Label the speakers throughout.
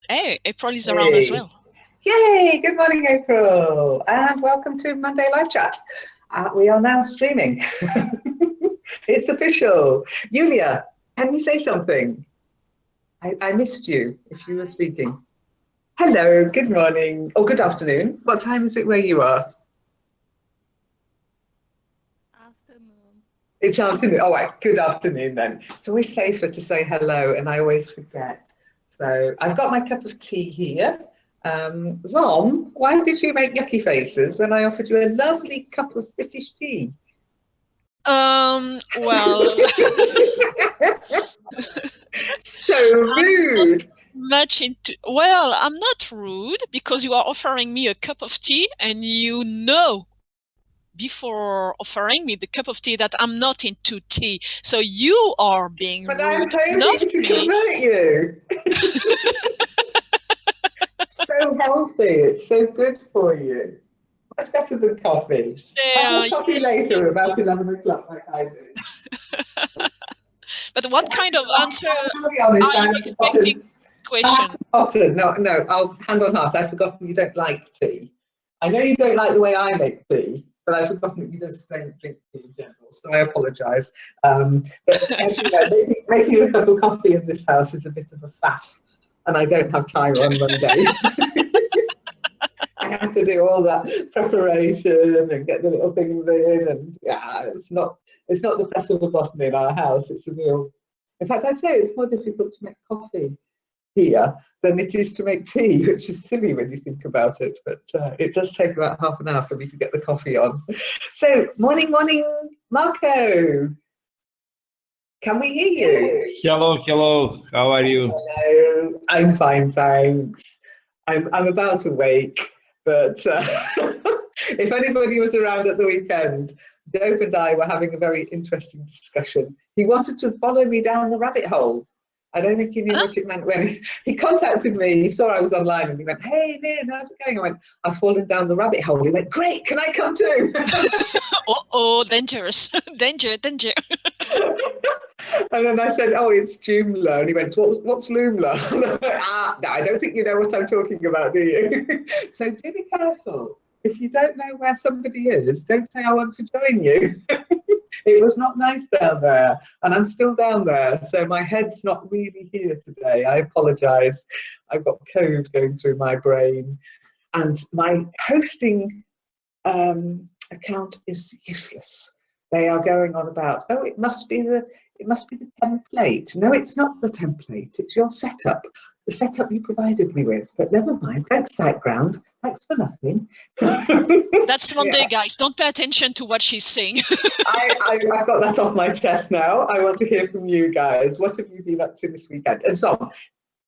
Speaker 1: Hey, April is around as
Speaker 2: Hey.
Speaker 1: well.
Speaker 2: Yay! Good morning, April, and welcome to Monday Live Chat. We are now streaming. It's official. Julia, can you say something? I missed you if you were
Speaker 3: Hi,
Speaker 2: speaking. Hello, good morning, or good afternoon. What time is it where you are?
Speaker 3: afternoon.
Speaker 2: It's afternoon. All right, good afternoon then. It's always safer to say hello, and I always forget. So I've got my cup of tea here. Zom, why did you make yucky faces when I offered you a lovely cup of British tea?
Speaker 1: Well,
Speaker 2: So
Speaker 1: I'm not
Speaker 2: rude.
Speaker 1: much into, well, I'm not rude because you are offering me a cup of tea and you know before offering me the cup of tea that I'm not into tea. So you are being
Speaker 2: But I'm
Speaker 1: rude,
Speaker 2: hoping
Speaker 1: not
Speaker 2: to
Speaker 1: me.
Speaker 2: convert you. So healthy. It's so good for you. Much better than coffee. Have your coffee
Speaker 1: Yes, you
Speaker 2: later, about
Speaker 1: do.
Speaker 2: 11 o'clock, like I do.
Speaker 1: But what kind of answer
Speaker 2: I'll be honest,
Speaker 1: are
Speaker 2: I
Speaker 1: you
Speaker 2: have
Speaker 1: expecting?
Speaker 2: forgotten. I have
Speaker 1: Question.
Speaker 2: forgotten. No, no, I'll hand on heart. I've forgotten you don't like tea. I know you don't like the way I make tea, but I've forgotten that you just don't drink tea in general. So I apologise. But as you know, making a cup of coffee in this house is a bit of a faff, and I don't have time on Monday. I have to do all that preparation and get the little things in, and yeah, it's not the press of a button in our house. It's a real. In fact, I'd say it's more difficult to make coffee here than it is to make tea, which is silly when you think about it. But it does take about half an hour for me to get the coffee on. So, morning, morning, Marco. Can we hear you?
Speaker 4: Hello, hello. How are you?
Speaker 2: Hello. I'm fine, thanks. I'm about to wake, but if anybody was around at the weekend, Job and I were having a very interesting discussion. He wanted to follow me down the rabbit hole. I don't think he knew
Speaker 1: Huh?
Speaker 2: what it meant when he contacted me. He saw I was online and he went, "Hey, Lynn, how's it going?" I went, "I've fallen down the rabbit hole." He went, "Great, can I come too?"
Speaker 1: Oh, dangerous. Danger, danger.
Speaker 2: And then I said, "Oh, it's Joomla." And he went, "What's Loomla?" And I went, no, I don't think you know what I'm talking about, do you? So do be careful. If you don't know where somebody is, don't say, "I want to join you." It was not nice down there, and I'm still down there. So my head's not really here today. I apologise. I've got code going through my brain, and my hosting account is useless. They are going on about, oh, it must be the template. No, it's not the template. It's your setup, the setup you provided me with. But never mind. Thanks, SiteGround. Thanks for nothing.
Speaker 1: That's
Speaker 2: Yeah,
Speaker 1: Monday, guys. Don't pay attention to what she's saying.
Speaker 2: I've got that off my chest now. I want to hear from you guys. What have you been up to this weekend? And so,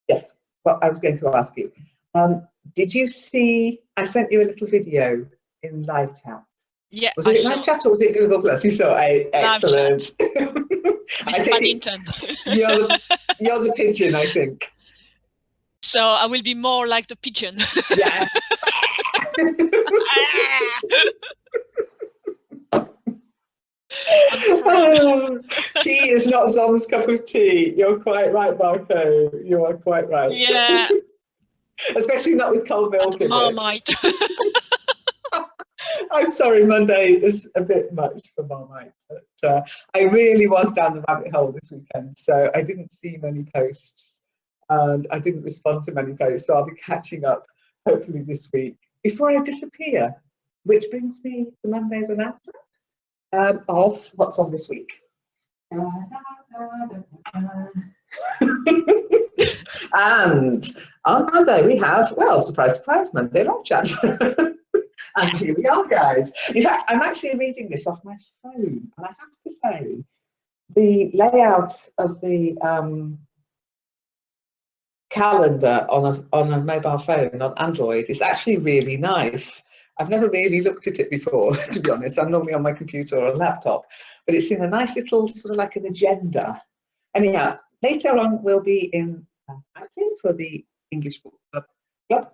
Speaker 2: yes, what I was going to ask you. Did you see? I sent you a little video in live chat.
Speaker 1: Yeah,
Speaker 2: Was
Speaker 1: I
Speaker 2: it live
Speaker 1: saw.
Speaker 2: chat or was it Google Plus? You saw it.
Speaker 1: Live chat.
Speaker 2: Excellent. I
Speaker 1: Miss
Speaker 2: take it
Speaker 1: Paddington.
Speaker 2: you're the pigeon, I think.
Speaker 1: So I will be more like the pigeon.
Speaker 2: Yeah.
Speaker 1: I'm the frog.
Speaker 2: Tea is not Zom's cup of tea. You're quite right, Marco. You are quite right.
Speaker 1: Yeah,
Speaker 2: Especially not with cold
Speaker 1: at
Speaker 2: milk in it.
Speaker 1: Marmite.
Speaker 2: I'm sorry, Monday is a bit much for Marmite, but I really was down the rabbit hole this weekend, so I didn't see many posts and I didn't respond to many posts, so I'll be catching up hopefully this week before I disappear, which brings me to Monday's announcement of what's on this week. And on Monday we have, well, surprise, surprise, Monday live chat. And here we are, guys. In fact, I'm actually reading this off my phone, and I have to say, the layout of the calendar on a mobile phone on Android is actually really nice. I've never really looked at it before, to be honest. I'm normally on my computer or a laptop, but it's in a nice little sort of like an agenda. Anyhow, later on we'll be in acting for the English Book Club,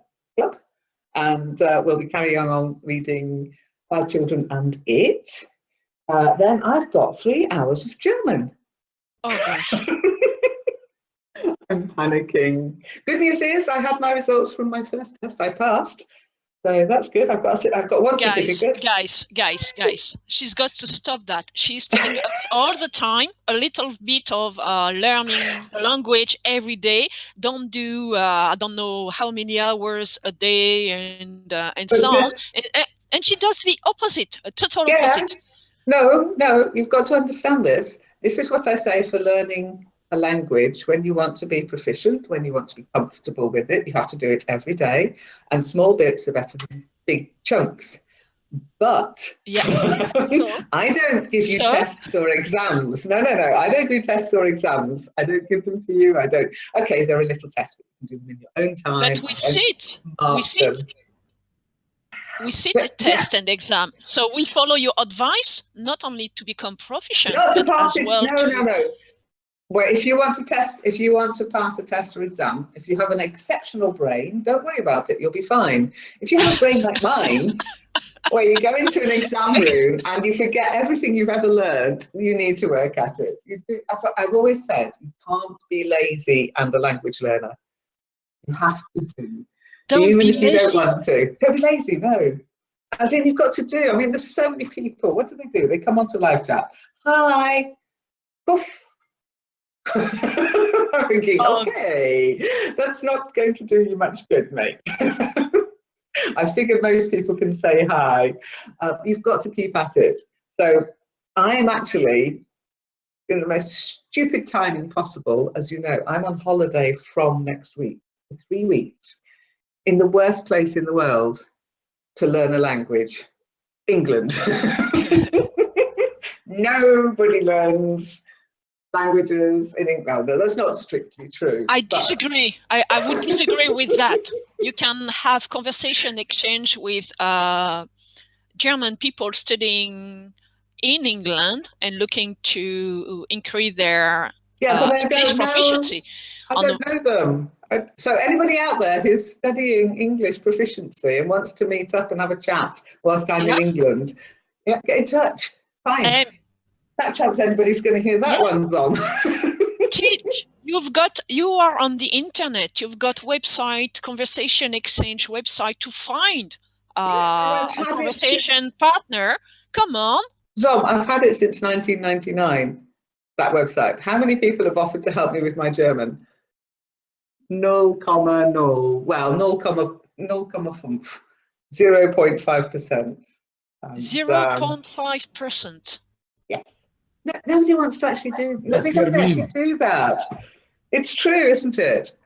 Speaker 2: and we'll be carrying on reading Five Children and It. Then I've got 3 hours of German.
Speaker 1: Oh gosh.
Speaker 2: I'm panicking. Good news is I had my results from my first test. I passed. So that's good. I've got one certificate.
Speaker 1: Guys, she's got to stop that. She's telling us all the time a little bit of learning the language every day. Don't do I don't know how many hours a day and so on. And she does the opposite, a total opposite.
Speaker 2: No, you've got to understand this. This is what I say for learning a language. When you want to be proficient, when you want to be comfortable with it, you have to do it every day. And small bits are better than big chunks. But I don't give you tests or exams. No. I don't do tests or exams. I don't give them to you. I don't. Okay, there are little tests, but you can do them in your own time.
Speaker 1: But we sit a test and exam. So we follow your advice, not only to become proficient, but as well
Speaker 2: No. Well, if you want to pass a test or exam, if you have an exceptional brain, don't worry about it. You'll be fine. If you have a brain like mine, where you go into an exam room and you forget everything you've ever learned, you need to work at it. I've always said you can't be lazy and a language learner. You have to do. Even if you don't want to. Don't be lazy, no. As in, you've got to do. I mean, there's so many people. What do? They come onto live chat. Hi. Poof. I'm thinking, okay, that's not going to do you much good, mate. I figure most people can say hi. You've got to keep at it. So I am actually in the most stupid timing possible. As you know, I'm on holiday from next week for 3 weeks in the worst place in the world to learn a language, England. Nobody learns languages in England. No, that's not strictly true.
Speaker 1: I disagree. I would disagree with that. You can have conversation exchange with German people studying in England and looking to increase their English proficiency.
Speaker 2: I don't know them. So anybody out there who's studying English proficiency and wants to meet up and have a chat whilst I'm in England, get in touch. Fine. That chance anybody's going to hear that one's on.
Speaker 1: Teach. You are on the internet. You've got website, conversation exchange website to find a conversation partner. Come on.
Speaker 2: Zom, I've had it since 1999, that website. How many people have offered to help me with my German? 0,0. Well, 0,5%. 0.5%.
Speaker 1: 0.5%.
Speaker 2: Yes. No, nobody wants to actually do that. It's true, isn't it?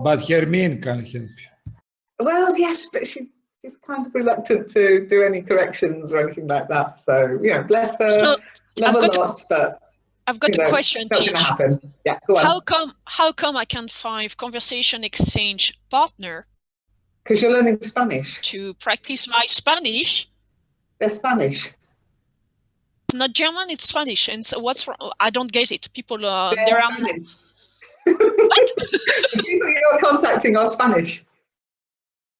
Speaker 4: But Hermine can help you.
Speaker 2: Well, yes, but she's kind of reluctant to do any corrections or anything like that. So, bless her.
Speaker 1: So
Speaker 2: love her lots, but
Speaker 1: I've got a question,
Speaker 2: Teach. Happen. Yeah, go on.
Speaker 1: How come I can't find conversation exchange partner?
Speaker 2: Because you're learning Spanish.
Speaker 1: To practice my Spanish.
Speaker 2: They're Spanish.
Speaker 1: It's not German, it's Spanish. And so what's wrong? I don't get it. People there are
Speaker 2: Spanish. What? The people you're contacting are Spanish.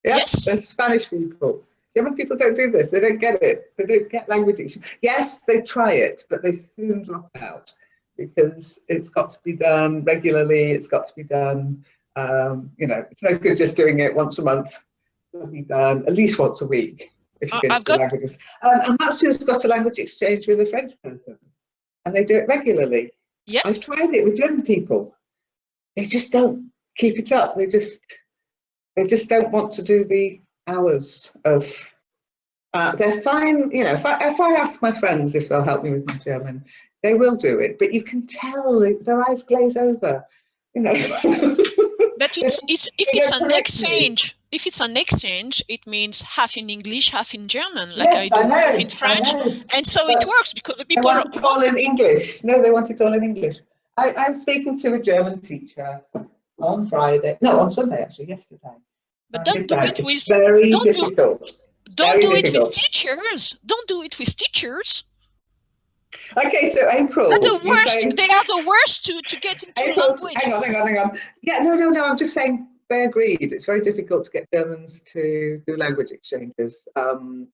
Speaker 2: Yeah?
Speaker 1: Yes.
Speaker 2: They're Spanish people. German people don't do this. They don't get it. They don't get language exchange. Yes, they try it, but they soon drop out because it's got to be done regularly. It's got to be done. It's no good just doing it once a month. It'll be done at least once a week. If you get languages. And that's who's got a language exchange with a French person. And they do it regularly.
Speaker 1: Yeah.
Speaker 2: I've tried it with German people. They just don't keep it up. They just don't want to do the hours of they're fine, if I ask my friends if they'll help me with my German, they will do it, but you can tell their eyes glaze over,
Speaker 1: But if it's an exchange, it means half in English, half in German, like I do half in French. And so it works because the people
Speaker 2: want it all in English. No, they want it all in English. I'm speaking to a German teacher on Sunday, actually, yesterday.
Speaker 1: But don't do it with
Speaker 2: very difficult.
Speaker 1: Don't do it with teachers. Don't do it with teachers.
Speaker 2: Okay, so April.
Speaker 1: They're the worst. They are the worst to get into language.
Speaker 2: Hang on. Yeah, no. I'm just saying they agreed. It's very difficult to get Germans to do language exchanges, pen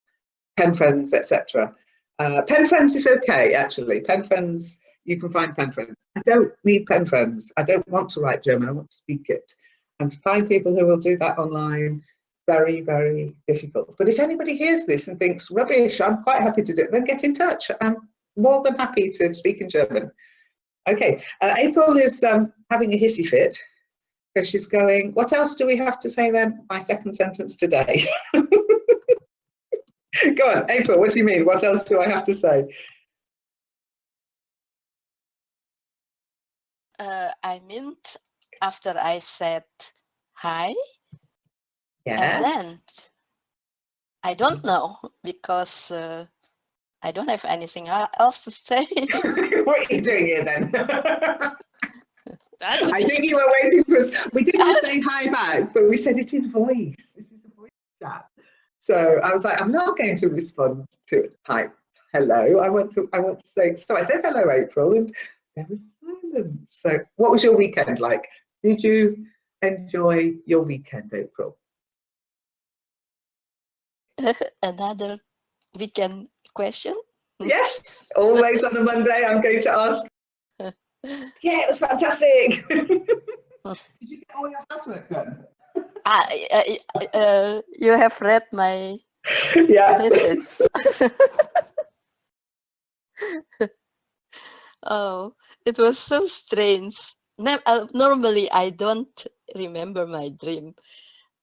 Speaker 2: friends, etc. Pen friends is okay, actually. Pen friends you can find pen friends. I don't need pen friends. I don't want to write German. I want to speak it. And to find people who will do that online, very, very difficult. But if anybody hears this and thinks, rubbish, I'm quite happy to do it, then get in touch. I'm more than happy to speak in German. Okay, April is having a hissy fit because she's going, what else do we have to say then? My second sentence today. Go on, April, what do you mean? What else do I have to say?
Speaker 5: I meant after I said hi,
Speaker 2: Yeah.
Speaker 5: and then I don't know because I don't have anything else to say.
Speaker 2: What are you doing here then?
Speaker 1: That's a
Speaker 2: I think you were waiting for us. We didn't say hi back, but we said it in voice. This is a voice chat. So I was like, I'm not going to respond to hi, hello. I want to say, so I said hello, April, and there was silence. So what was your weekend like? Did you enjoy your weekend, April?
Speaker 5: Another weekend question?
Speaker 2: Yes, always on a Monday I'm going to ask. Yeah, it was fantastic. Did you get all your housework done?
Speaker 5: You have read my
Speaker 2: Yeah.
Speaker 5: message. Oh, it was so strange. Normally, I don't remember my dream,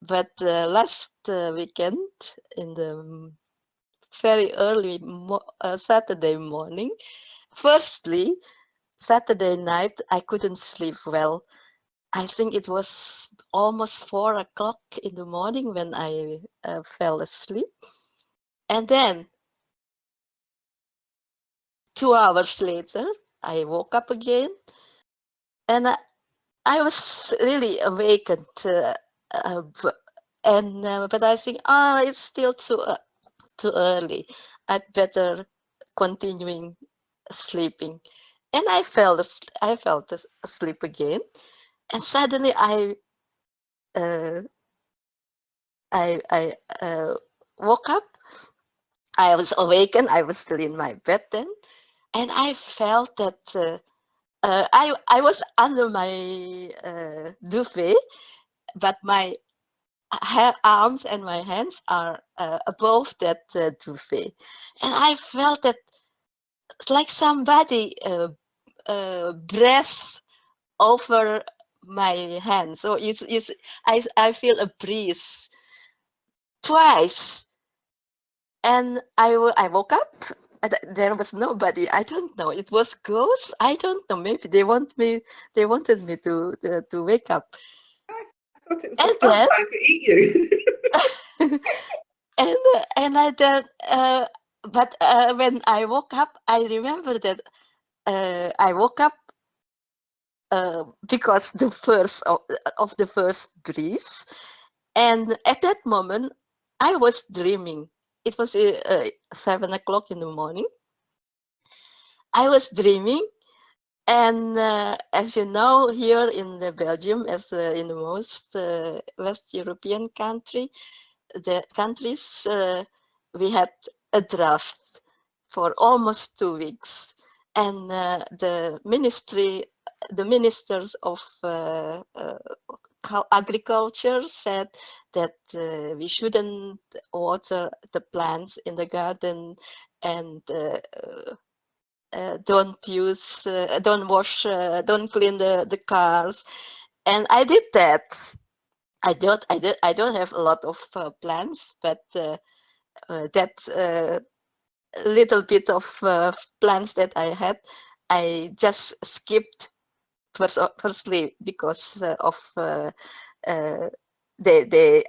Speaker 5: but last weekend, in the very early Saturday morning, firstly, Saturday night, I couldn't sleep well. I think it was almost 4 o'clock in the morning when I fell asleep. And then 2 hours later, I woke up again, and I was really awakened. But I think, it's still too early. I'd better continuing sleeping. And I fell asleep again, and suddenly I woke up. I was awakened. I was still in my bed then, and I felt that I was under my duvet, but my arms and my hands are above that duvet, and I felt that it's like somebody breath over my hands. So I feel a breeze twice, and I woke up. And there was nobody. I don't know. It was ghosts. I don't know. Maybe they wanted me to wake up.
Speaker 2: I thought it was
Speaker 5: And
Speaker 2: the dog trying to eat you.
Speaker 5: and I then but when I woke up, I remember that I woke up because the first of the first breeze, and at that moment I was dreaming. It was 7 o'clock in the morning. I was dreaming, and as you know, here in the Belgium, as in the most West European countries, we had a draft for almost 2 weeks, and the ministers of agriculture said that we shouldn't water the plants in the garden, and don't wash, don't clean the cars, and I did that. I don't have a lot of plants, but that little bit of plants that I had, I just skipped firstly because of they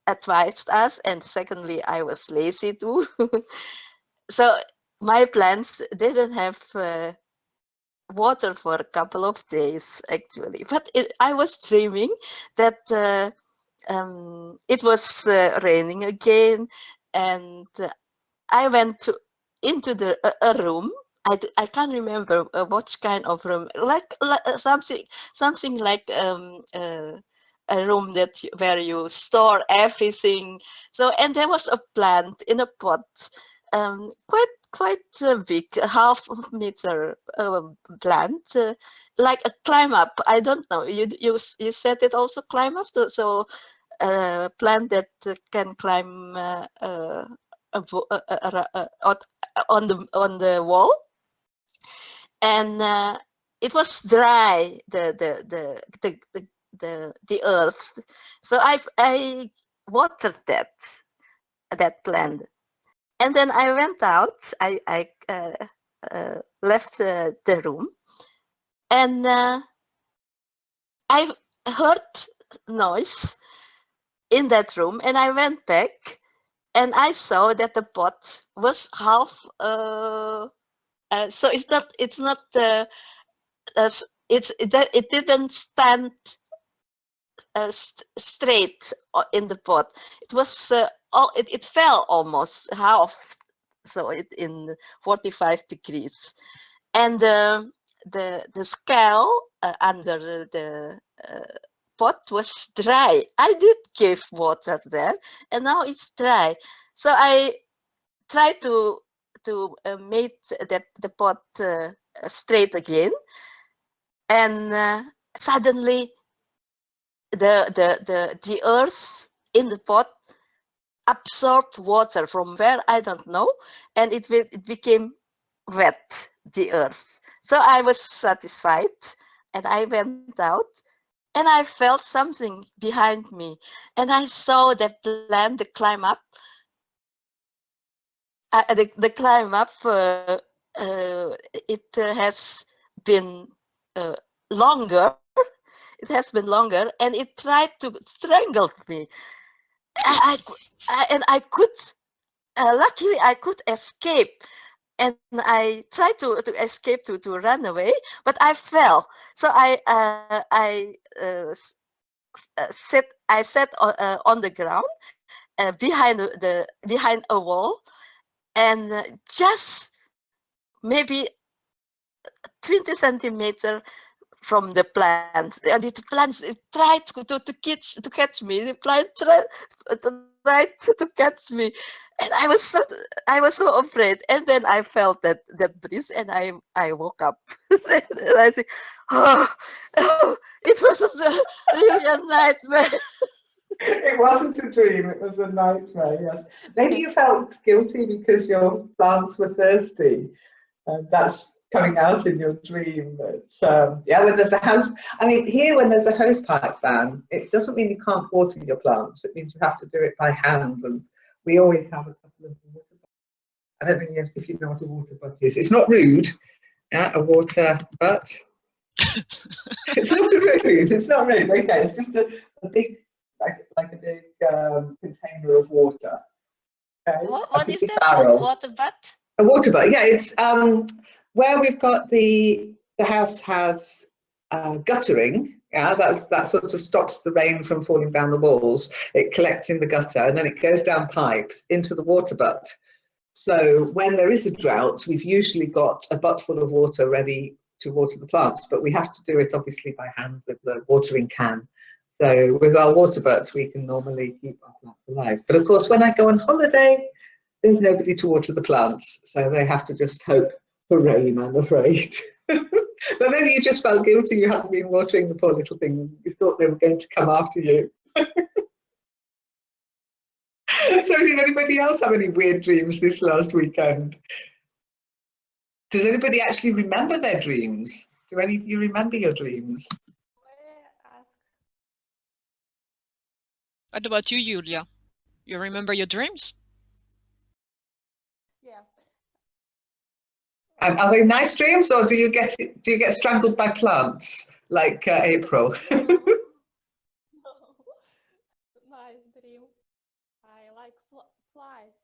Speaker 5: advised us, and secondly I was lazy too. So my plants didn't have water for a couple of days actually, but I was dreaming that it was raining again, and I went into a room. I can't remember what kind of room, like something like a room where you store everything. So, and there was a plant in a pot, quite big, half-meter plant, like a climb up. I don't know. You said it also climb up. So a plant that can climb on the wall, and it was dry. The earth. So I watered that plant. And then I went out. I left the room, and I heard noise in that room. And I went back, and I saw that the pot was half. So it's not. It didn't stand straight in the pot. It was it fell almost half, so it in 45 degrees, and the scale under the pot was dry. I did give water there, and now it's dry. So I tried to make the pot straight again, and suddenly the earth in the pot absorbed water from where I don't know, and it became wet, the earth. So I was satisfied, and I went out, and I felt something behind me, and I saw the plant, the climb up. The climb up, it has been longer. It has been longer, and it tried to strangle me. And I could, luckily, I could escape. And I tried to escape, to run away, but I fell. So I sat on the ground behind a wall, and just maybe 20 centimeters from the plants, and the plants tried to catch me. The plant tried to catch me, and I was so afraid. And then I felt that breeze, and I woke up. And I said, oh, it was really a nightmare.
Speaker 2: It wasn't a dream, it was a nightmare, yes. Maybe you felt guilty because your plants were thirsty. That's coming out in your dream. But yeah, when there's a house, I mean, here when there's a hose pipe ban, it doesn't mean you can't water your plants. It means you have to do it by hand. And we always have a couple of water butts. I don't know if you know what a water butt is. It's not rude, yeah, a water butt. It's not rude. It's not rude. Okay, it's just a big, like a big container of water. Okay?
Speaker 5: What is that? Water butt?
Speaker 2: A water butt, yeah. It's where we've got the house has guttering. Yeah, that sort of stops the rain from falling down the walls. It collects in the gutter, and then it goes down pipes into the water butt. So when there is a drought, we've usually got a butt full of water ready to water the plants, but we have to do it obviously by hand with the watering can. So with our water butt, we can normally keep our plants alive. But of course, when I go on holiday, there's nobody to water the plants, so they have to just hope for rain, I'm afraid. But maybe you just felt guilty you hadn't been watering the poor little things. You thought they were going to come after you. So did anybody else have any weird dreams this last weekend? Does anybody actually remember their dreams? Do any of you remember your dreams?
Speaker 1: What about you, Julia? You remember your dreams?
Speaker 3: Yeah.
Speaker 2: Are they nice dreams, or do you get strangled by plants like April?
Speaker 3: Nice dream. I like flies.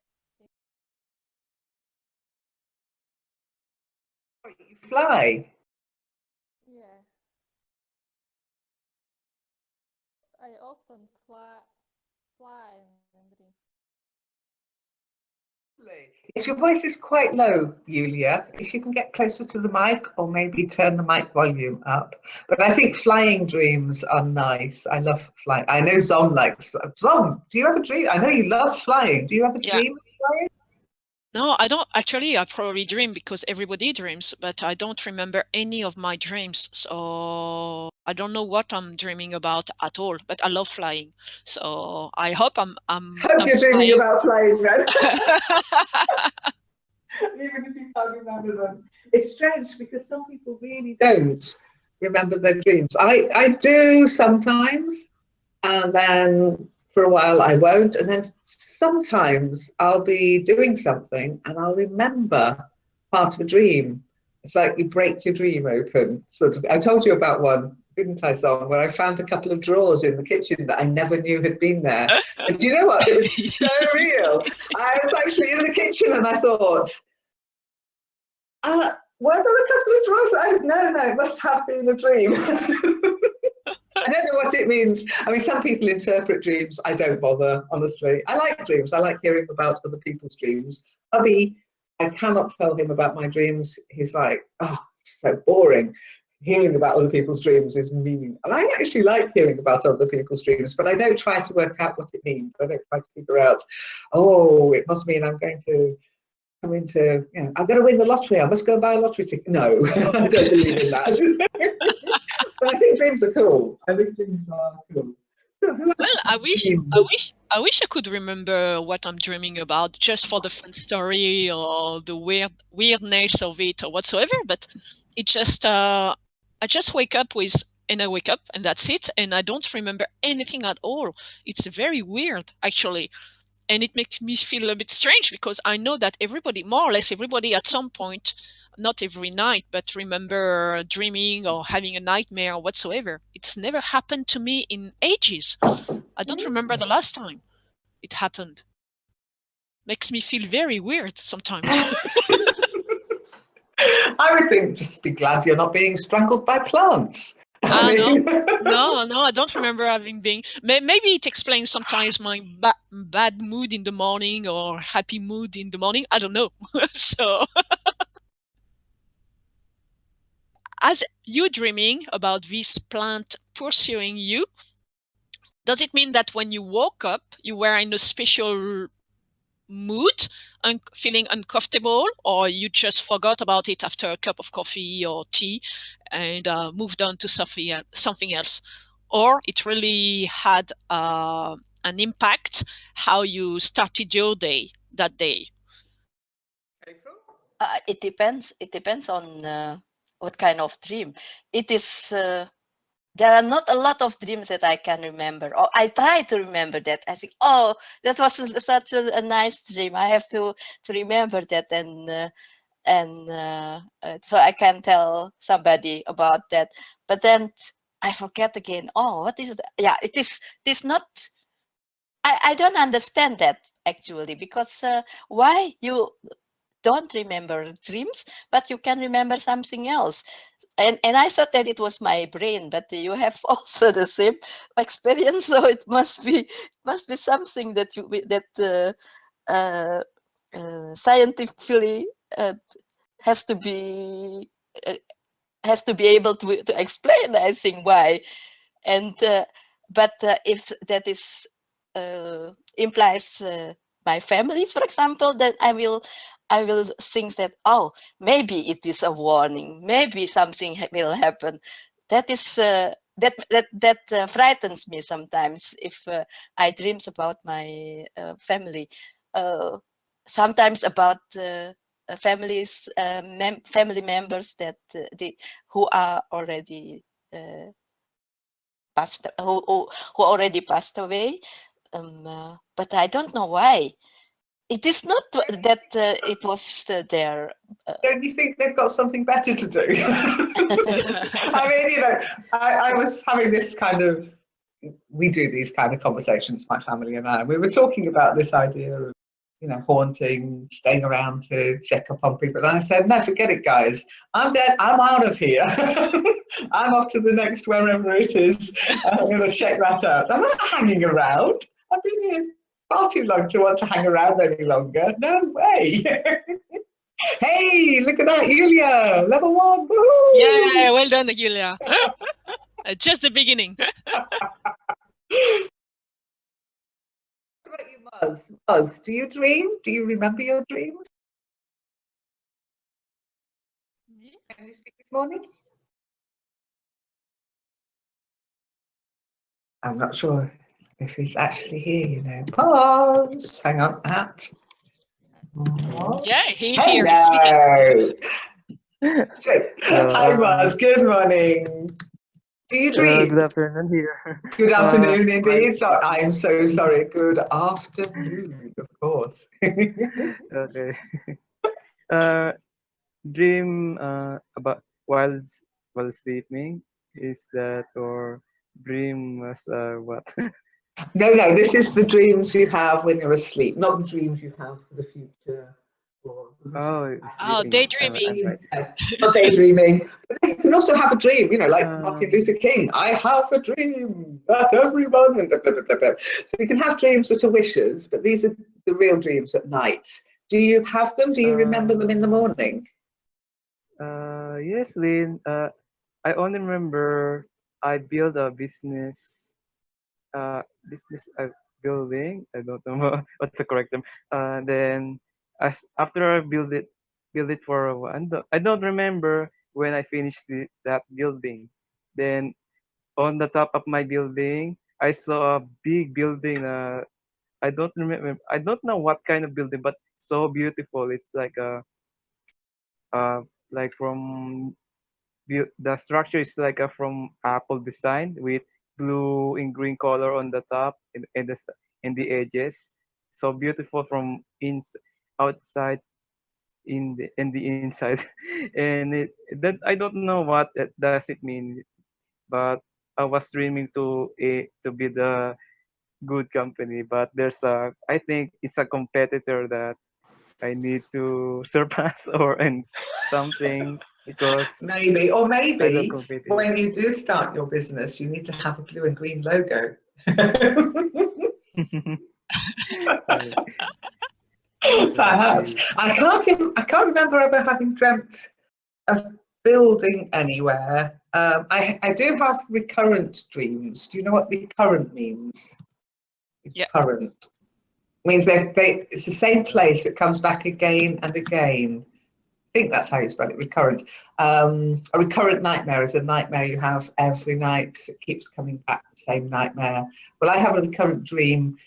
Speaker 2: You fly.
Speaker 3: Yeah. I often fly in dreams.
Speaker 2: Yes, your voice is quite low, Julia. If you can get closer to the mic, or maybe turn the mic volume up. But I think flying dreams are nice. I love flying. I know Zom likes. Zom, do you have a dream? I know you love flying. Do you have a dream of flying?
Speaker 1: No, I don't actually. I probably dream because everybody dreams, but I don't remember any of my dreams. So I don't know what I'm dreaming about at all. But I love flying, so I hope
Speaker 2: Hope
Speaker 1: I'm
Speaker 2: you're dreaming
Speaker 1: flying.
Speaker 2: about flying then. Even if you can't remember them. It's strange because some people really don't remember their dreams. I do sometimes, and then for a while I won't, and then sometimes I'll be doing something and I'll remember part of a dream. It's like you break your dream open. Sort of. I told you about one, didn't I, Son, where I found a couple of drawers in the kitchen that I never knew had been there. And you know what? It was so real. I was actually in the kitchen and I thought, were there a couple of drawers? No, it must have been a dream. I don't know what it means. I mean, some people interpret dreams. I don't bother, honestly. I like dreams. I like hearing about other people's dreams. Hubby, I cannot tell him about my dreams. He's like, oh, so boring. Hearing about other people's dreams is meaning. And I actually like hearing about other people's dreams, but I don't try to work out what it means. I don't try to figure out, oh, it must mean I'm going to come into, I'm going to win the lottery. I must go and buy a lottery ticket. No, I don't believe in that. But I think dreams are cool. I think dreams are cool.
Speaker 1: Well, I wish I could remember what I'm dreaming about just for the fun story or the weirdness of it or whatsoever. But it just, I just wake up with, and I wake up and that's it. And I don't remember anything at all. It's very weird, actually. And it makes me feel a bit strange because I know that everybody, more or less everybody at some point, not every night, but remember dreaming or having a nightmare or whatsoever. It's never happened to me in ages. I don't remember the last time it happened. Makes me feel very weird sometimes.
Speaker 2: I would think just be glad you're not being strangled by plants.
Speaker 1: No, I don't remember having been. Maybe it explains sometimes my bad mood in the morning or happy mood in the morning. I don't know. So, as you dreaming about this plant pursuing you, does it mean that when you woke up, you were in a special mood and feeling uncomfortable, or you just forgot about it after a cup of coffee or tea and moved on to something else, or it really had an impact how you started your day that day?
Speaker 5: It depends. It depends on what kind of dream. It is. There are not a lot of dreams that I can remember. Or I try to remember that. I think, oh, that was such a nice dream. I have to remember that, and so I can tell somebody about that. But then I forget again. Oh, what is it? Yeah, it is. It is not. I don't understand that actually, because why you don't remember dreams, but you can remember something else. And I thought that it was my brain, but you have also the same experience, so it must be something that you scientifically has to be able to explain, I think, why. And but if that is implies my family, for example, then I will think that, oh, maybe it is a warning, maybe something will happen. That is that frightens me sometimes if I dreams about my family. Sometimes about families, family members that who are already who already passed away. But I don't know why. It is not that it was their.
Speaker 2: Don't you think they've got something better to do? I mean, I was having this kind of, we do these kind of conversations, my family and I. We were talking about this idea of, haunting, staying around to check up on people. And I said, no, forget it, guys. I'm dead. I'm out of here. I'm off to the next wherever it is. I'm going to check that out. I'm not hanging around. I've been here far too long to want to hang around any longer. No way. Hey, look at that, Yulia, level 1. Woohoo!
Speaker 1: Yeah, well done, Yulia. Just the beginning.
Speaker 2: What about you, Muzz? Muzz, do you dream? Do you remember your dreams? Can you speak this morning? I'm not sure if he's actually here, you know. Pause. Hang on.
Speaker 1: Yeah, he's here. He's speaking.
Speaker 2: Hello. So, hi,
Speaker 6: Uh,
Speaker 2: Mars. Good morning. Do you dream?
Speaker 6: Good afternoon here.
Speaker 2: Good afternoon,
Speaker 6: My
Speaker 2: indeed. So, I'm so sorry. Good afternoon, of course.
Speaker 6: okay. Uh, Dream about while sleeping, is that, or dream was what?
Speaker 2: No, this is the dreams you have when you're asleep, not the dreams you have for the future. Or
Speaker 6: Oh,
Speaker 1: Oh,
Speaker 6: sleeping. I'm
Speaker 1: daydreaming.
Speaker 6: right.
Speaker 2: not daydreaming. But you can also have a dream, you know, like Martin
Speaker 6: Um,
Speaker 2: Luther King. I have a dream that everyone and blah, blah, blah, blah, blah. So you can have dreams that are wishes, but these are the real dreams at night. Do you have them? Do you remember them in the
Speaker 6: um,
Speaker 2: morning?
Speaker 6: yes, Lynn. I only remember I built a business building. I don't know what's the correct term. Then after I build it for a while. I don't remember when I finished that building. Then on the top of my building, I saw a big building. I don't remember. I don't know what kind of building, but so beautiful. It's like from the structure is like a from Apple design with blue and green color on the top and the edges. So beautiful from outside in the inside, and that I don't know what it does it mean, but I was dreaming to be the good company. But there's a I think it's a competitor that I need to surpass or and something because
Speaker 2: Maybe, or
Speaker 6: I love
Speaker 2: maybe
Speaker 6: competing.
Speaker 2: when you do start your business, you need to have a blue and green logo.
Speaker 6: Yeah,
Speaker 2: Perhaps.
Speaker 6: maybe.
Speaker 2: I can't remember ever having dreamt of building anywhere. I do have recurrent dreams. Do you know what recurrent means?
Speaker 1: Yeah.
Speaker 2: Recurrent means it's the same place. It comes back again and again. I think that's how you spell it, recurrent. A recurrent nightmare is a nightmare you have every night. It keeps coming back, the same nightmare. Well, I have a recurrent dream,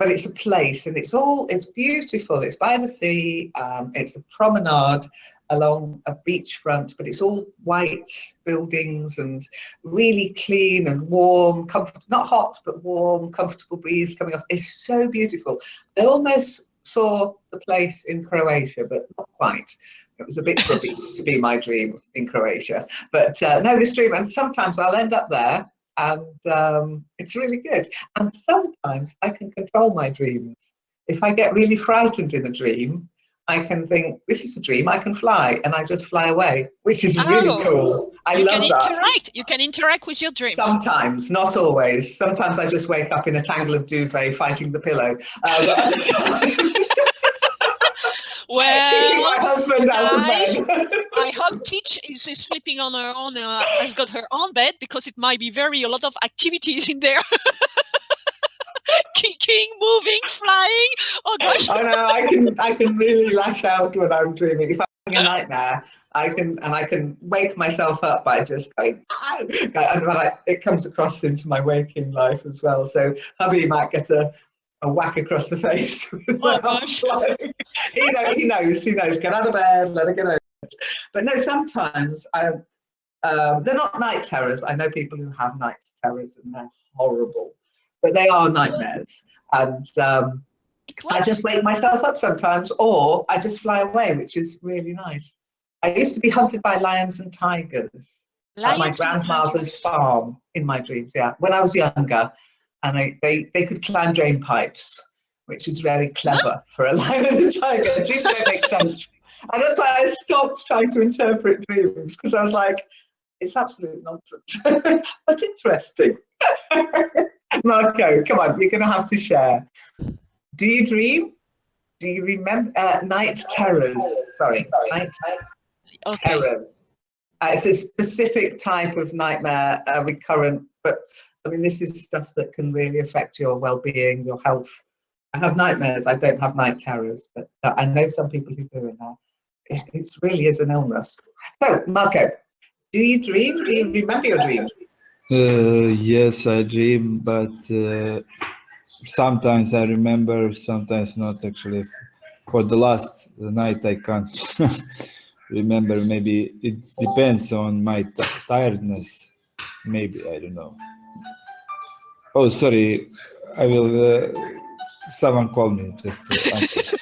Speaker 2: but it's a place and it's beautiful. It's by the sea. It's a promenade along a beachfront, but it's all white buildings and really clean and warm, not hot, but warm, comfortable breeze coming off. It's so beautiful. I almost saw the place in Croatia, but not quite. It was a bit grubby to be my dream in Croatia. But no, this dream, and sometimes I'll end up there and it's really good. And sometimes I can control my dreams. If I get really frightened in a dream, I can think, this is a dream, I can fly, and I just fly away, which is really
Speaker 1: Oh,
Speaker 2: cool. I
Speaker 1: you can
Speaker 2: love that.
Speaker 1: interact. You can interact with your dreams.
Speaker 2: Sometimes, not always. Sometimes I just wake up in a tangle of duvet fighting the pillow. But other times, kicking my
Speaker 1: Well,
Speaker 2: husband out of
Speaker 1: guys,
Speaker 2: bed.
Speaker 1: I hope Teach is sleeping on her own, has got her own bed, because it might be a lot of activities in there. Kicking, moving, flying. Oh gosh.
Speaker 2: I know I can really lash out when I'm dreaming. If I'm having a nightmare, I can wake myself up by just going, "Ah!" And it comes across into my waking life as well. So hubby might get a whack across the face
Speaker 1: Oh
Speaker 2: when I'm
Speaker 1: gosh.
Speaker 2: flying. He knows. Get out of bed, let it get over. But no, sometimes they're not night terrors. I know people who have night terrors and they're horrible, but they are nightmares. And I just wake myself up sometimes, or I just fly away, which is really nice. I used to be hunted by lions and tigers at my
Speaker 1: Lions and
Speaker 2: grandmother's
Speaker 1: tigers.
Speaker 2: farm in my dreams, yeah, when I was younger. And they could climb drain pipes, which is very clever for a lion and a tiger. Dreams don't make sense. And that's why I stopped trying to interpret dreams, because I was like, it's absolute nonsense, but interesting. Marco, come on, you're going to have to share. Do you dream? Do you remember night terrors? Sorry, night
Speaker 1: Okay.
Speaker 2: terrors. It's a specific type of nightmare, recurrent, but I mean, this is stuff that can really affect your well-being, your health. I have nightmares. I don't have night terrors, but I know some people who do it now. it really is an illness. So, Marco, do you dream? Do you remember your dream?
Speaker 4: Yes, I dream, but sometimes I remember, sometimes not. Actually, for the last night, I can't remember. Maybe it depends on my tiredness. Maybe, I don't know. Oh, sorry. I will. Someone call me just to answer.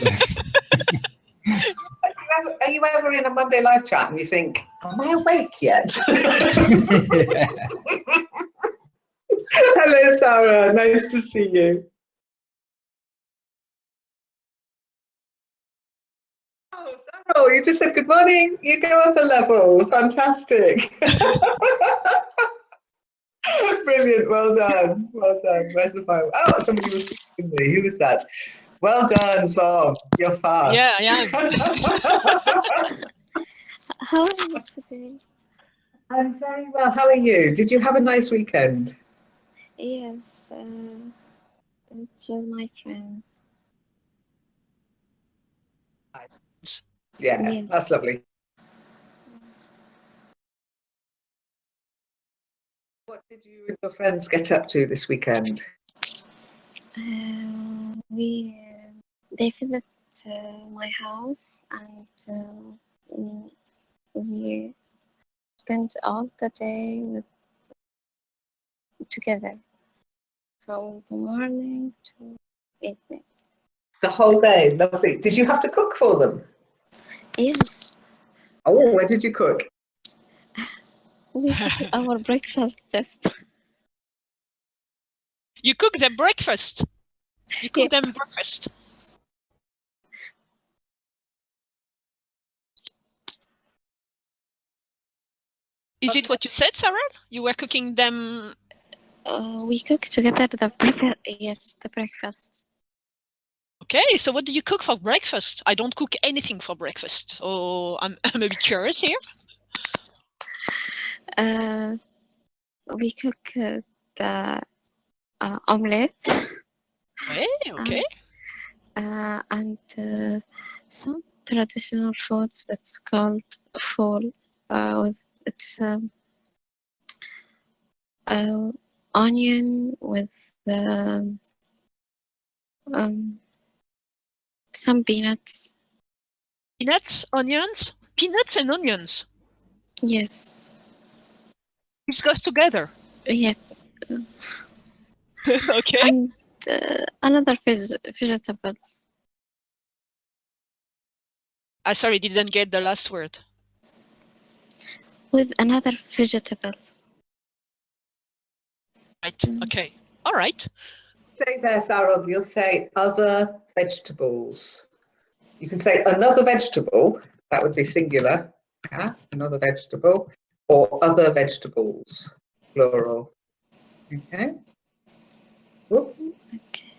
Speaker 2: Are you ever in a Monday live chat and you think, am I awake yet? Hello, Sarah. Nice to see you. Oh, Sarah, you just said good morning. You go up a level. Fantastic. Brilliant. Well done. Well done. Where's the phone? Oh, somebody was speaking to me. Who was that? Well done, Sam. You're fast.
Speaker 1: Yeah, yeah.
Speaker 7: How are you today?
Speaker 2: I'm very well. How are you? Did you have a nice weekend?
Speaker 7: Yes, it's with my friends.
Speaker 2: Yeah,
Speaker 7: Yes.
Speaker 2: that's lovely. What did you and your friends get up to this weekend?
Speaker 7: They visit my house and we spent all the day together from the morning to evening.
Speaker 2: The whole day, lovely. Did you have to cook for them?
Speaker 7: Yes,
Speaker 2: Oh, where did you cook?
Speaker 7: we cook our breakfast just.
Speaker 1: You cook them breakfast. You cook
Speaker 7: Yes.
Speaker 1: them breakfast. Is it what you said, Sarah? You were cooking them.
Speaker 7: We cook together the breakfast. Yes, the breakfast.
Speaker 1: Okay, so what do you cook for breakfast? I don't cook anything for breakfast. Oh, I'm a bit curious here.
Speaker 7: We cook the omelette.
Speaker 1: Okay.
Speaker 7: And some traditional foods. It's called ful. It's onion with some peanuts.
Speaker 1: Peanuts, onions, peanuts and onions.
Speaker 7: Yes.
Speaker 1: This goes together.
Speaker 7: Yes.
Speaker 1: Okay.
Speaker 7: And another vegetables.
Speaker 1: I sorry, didn't get the last word.
Speaker 7: With another vegetables.
Speaker 1: Right. Okay. All right.
Speaker 2: Say there, Sarah, you'll say other vegetables. You can say another vegetable, that would be singular, yeah, another vegetable, or other vegetables, plural. Okay. Whoop.
Speaker 7: Okay.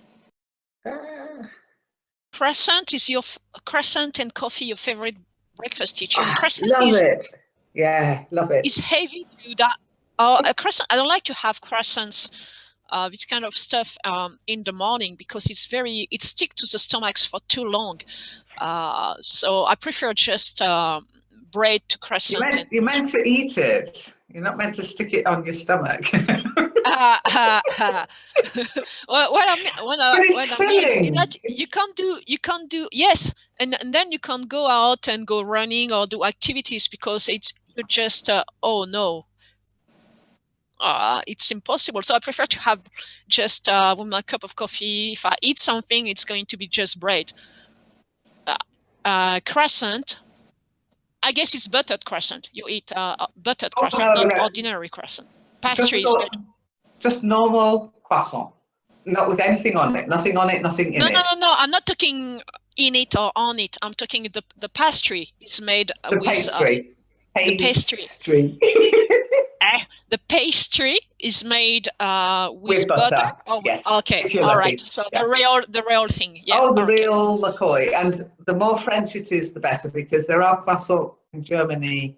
Speaker 1: Croissant is your croissant and coffee your favorite breakfast teacher. Croissant
Speaker 2: love it. Yeah, love it.
Speaker 1: is heavy to that. A croissant. I don't like to have croissants, this kind of stuff in the morning because it sticks to the stomachs for too long. So I prefer just bread to croissant.
Speaker 2: You're meant to eat it. You're not meant to stick it on your stomach.
Speaker 1: You can't do yes, and then you can't go out and go running or do activities because you're just oh no. It's impossible. So I prefer to have just with my cup of coffee. If I eat something, it's going to be just bread. Croissant. I guess it's buttered croissant. You eat buttered croissant, not ordinary croissant. Pastry is better.
Speaker 2: Just normal croissant, not with anything on it. Nothing on it. Nothing in it.
Speaker 1: No. I'm not talking in it or on it. I'm talking the pastry is made with
Speaker 2: pastry.
Speaker 1: The pastry. The pastry is made with butter.
Speaker 2: Oh, yes.
Speaker 1: Okay. All right. So yeah. the real thing. Yeah.
Speaker 2: Oh, the real McCoy. And the more French it is, the better, because there are croissants in Germany.